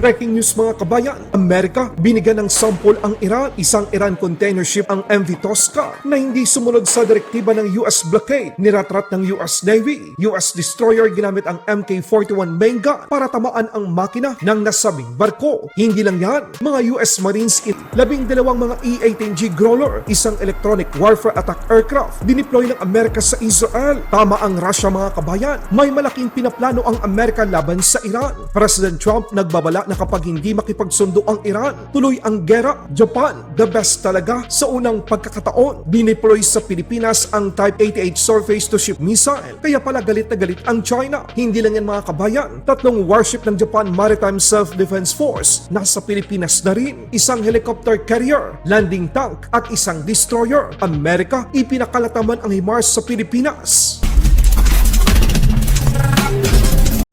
Breaking news mga kabayan, Amerika binigyan ng sample ang Iran, isang Iran container ship ang MV Tosca na hindi sumunod sa direktiba ng US blockade. Niratrat ng US Navy, US destroyer ginamit ang MK-41 main gun para tamaan ang makina ng nasabing barko. Hindi lang yan, mga US Marines 12 mga E-18G Growler, isang electronic warfare attack aircraft, dineploy ng Amerika sa Israel. Tama ang Russia mga kabayan, may malaking pinaplano ang Amerika laban sa Iran. President Trump nagbabala na kapag hindi makipagsundo ang Iran, tuloy ang gera. Japan, the best talaga sa unang pagkakataon. Dineploy sa Pilipinas ang Type 88 surface-to-ship missile. Kaya pala galit na galit ang China. Hindi lang yan mga kabayan. 3 warship ng Japan Maritime Self-Defense Force nasa Pilipinas na rin. Isang helicopter carrier, landing tank at isang destroyer. Amerika, ipinakalataman ang HIMARS sa Pilipinas.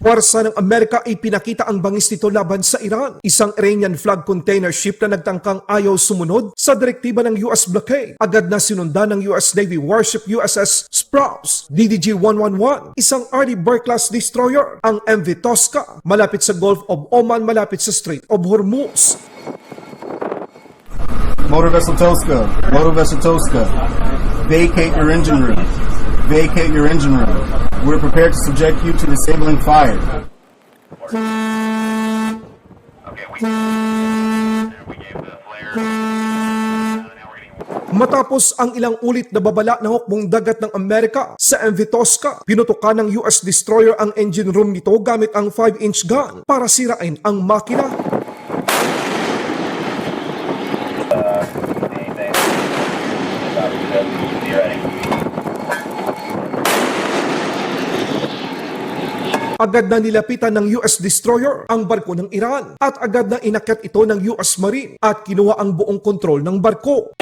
Puwersa ng Amerika ay pinakita ang bangis nito laban sa Iran. Isang Iranian flag container ship na nagtangkang ayaw sumunod sa direktiba ng US blockade. Agad na sinundan ng US Navy warship USS Sprouse DDG-111, isang Arleigh Burke-class destroyer, ang MV Tosca, malapit sa Gulf of Oman, malapit sa Strait of Hormuz. Motor Vessel Tosca, vacate your engine room. Vacate your engine room. We're prepared to subject you to disabling fire. Matapos ang ilang ulit na babala ng hukbong dagat ng Amerika sa MV Tosca, pinutukan ng US destroyer ang engine room nito gamit ang 5-inch gun para sirain ang makina. Agad na nilapitan ng US destroyer ang barko ng Iran at agad na inakyat ito ng US Marine at kinuha ang buong kontrol ng barko.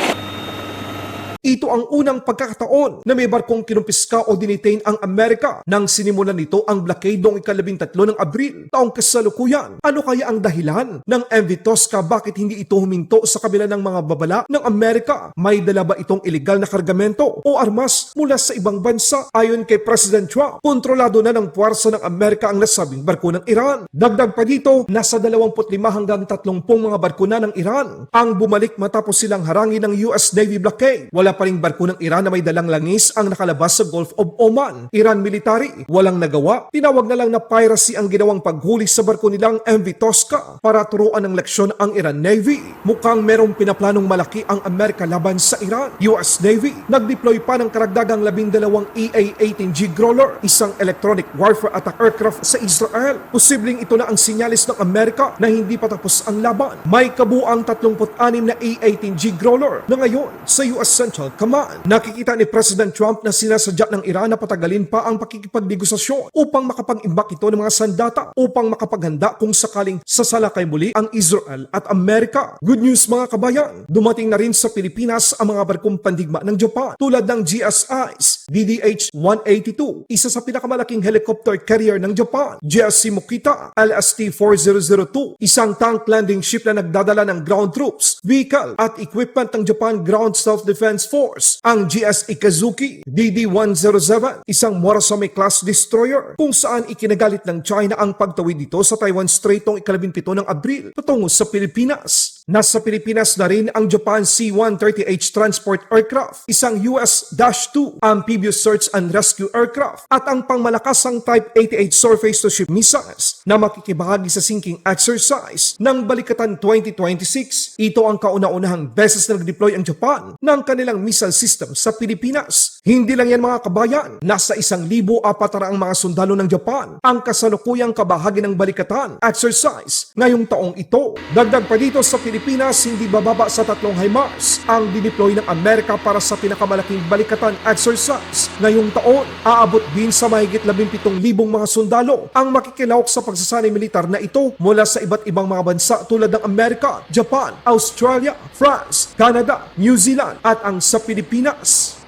Ito ang unang pagkakataon na may barkong kinumpiska o dinitain ang Amerika nang sinimulan nito ang blockade noong 13 ng Abril taong kasalukuyan. Ano kaya ang dahilan ng MV Tosca? Bakit hindi ito huminto sa kabila ng mga babala ng Amerika? May dala ba itong iligal na kargamento o armas mula sa ibang bansa? Ayon kay President Trump, kontrolado na ng puwersa ng Amerika ang nasabing barko ng Iran. Dagdag pa dito, nasa 25 hanggang 30 mga barko na ng Iran ang bumalik matapos silang harangin ng US Navy blockade. Wala pa ring barko ng Iran na may dalang langis ang nakalabas sa Gulf of Oman. Iran military, walang nagawa. Tinawag na lang na piracy ang ginawang paghuli sa barko nilang MV Tosca para turuan ng leksyon ang Iran Navy. Mukhang merong pinaplanong malaki ang Amerika laban sa Iran. US Navy, nagdeploy pa ng karagdagang 12 EA-18G Growler, isang electronic warfare attack aircraft sa Israel. Posibleng ito na ang sinyalis ng Amerika na hindi pa tapos ang laban. May kabuang 36 na EA-18G Growler na ngayon sa US Central Command. Nakikita ni President Trump na sinasadya ng Iran na patagalin pa ang pakikipagdegosasyon upang makapag-imbak ito ng mga sandata upang makapaghanda kung sakaling sasalakay muli ang Israel at Amerika. Good news mga kabayan, dumating na rin sa Pilipinas ang mga barkong pandigma ng Japan tulad ng GSI's DDH-182, isa sa pinakamalaking helicopter carrier ng Japan, GSC Mokita LST-4002, isang tank landing ship na nagdadala ng ground troops, vehicle at equipment ng Japan Ground Self-Defense Force, ang GS Ikazuki DD-107, isang Murasame-class destroyer kung saan ikinagalit ng China ang pagtawid dito sa Taiwan Strait noong 17 ng Abril patungo sa Pilipinas. Nasa Pilipinas na rin ang Japan C-130H transport aircraft, isang US-2 amphibious search and rescue aircraft at ang pangmalakasang Type 88 surface-to-ship missiles na makikibahagi sa sinking exercise ng Balikatan 2026. Ito ang kauna-unahang beses na nag-deploy ang Japan ng kanilang missile system sa Pilipinas. Hindi lang yan mga kabayan, nasa 1,400 ang mga sundalo ng Japan ang kasalukuyang kabahagi ng Balikatan exercise ngayong taong ito. Dagdag pa dito sa Pilipinas, hindi bababa sa 3 HIMARS ang dineploy ng Amerika para sa pinakamalaking Balikatan exercise ngayong taon. Aabot din sa mahigit 17,000 mga sundalo ang makikilahok sa pagsasanay militar na ito mula sa iba't ibang mga bansa tulad ng Amerika, Japan, Australia, France, Canada, New Zealand at ang sa Pilipinas.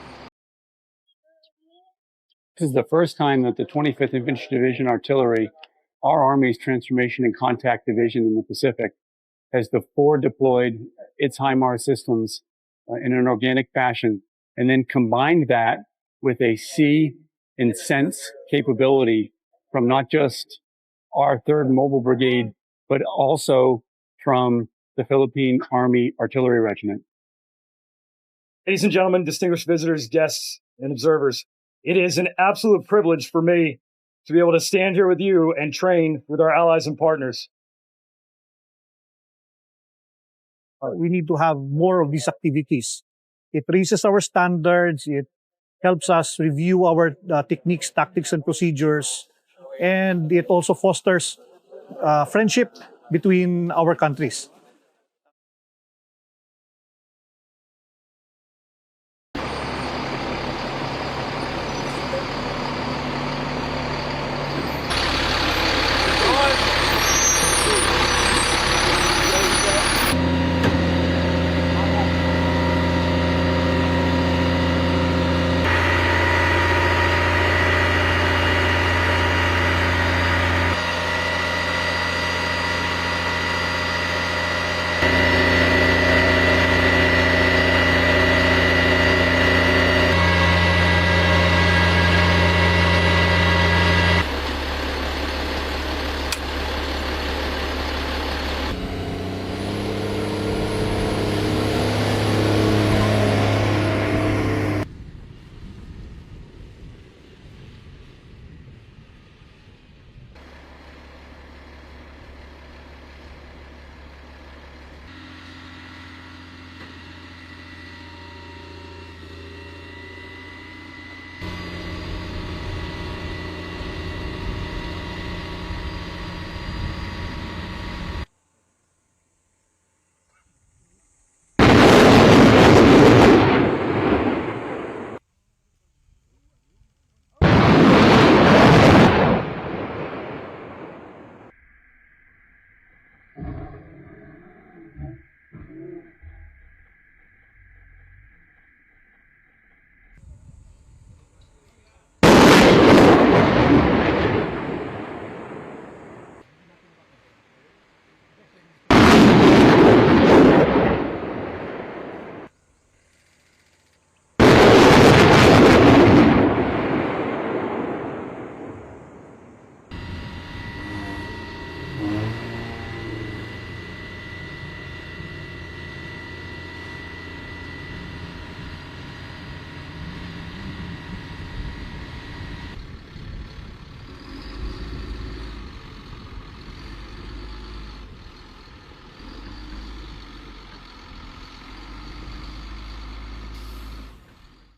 This is the first time that the 25th Infantry Division Artillery, our Army's Transformation and Contact Division in the Pacific, has deployed its HIMARS systems in an organic fashion, and then combined that with a see and sense capability from not just our 3rd Mobile Brigade, but also from the Philippine Army Artillery Regiment. Ladies and gentlemen, distinguished visitors, guests, and observers, it is an absolute privilege for me to be able to stand here with you and train with our allies and partners. We need to have more of these activities. It raises our standards. It helps us review our techniques, tactics, and procedures. And it also fosters friendship between our countries.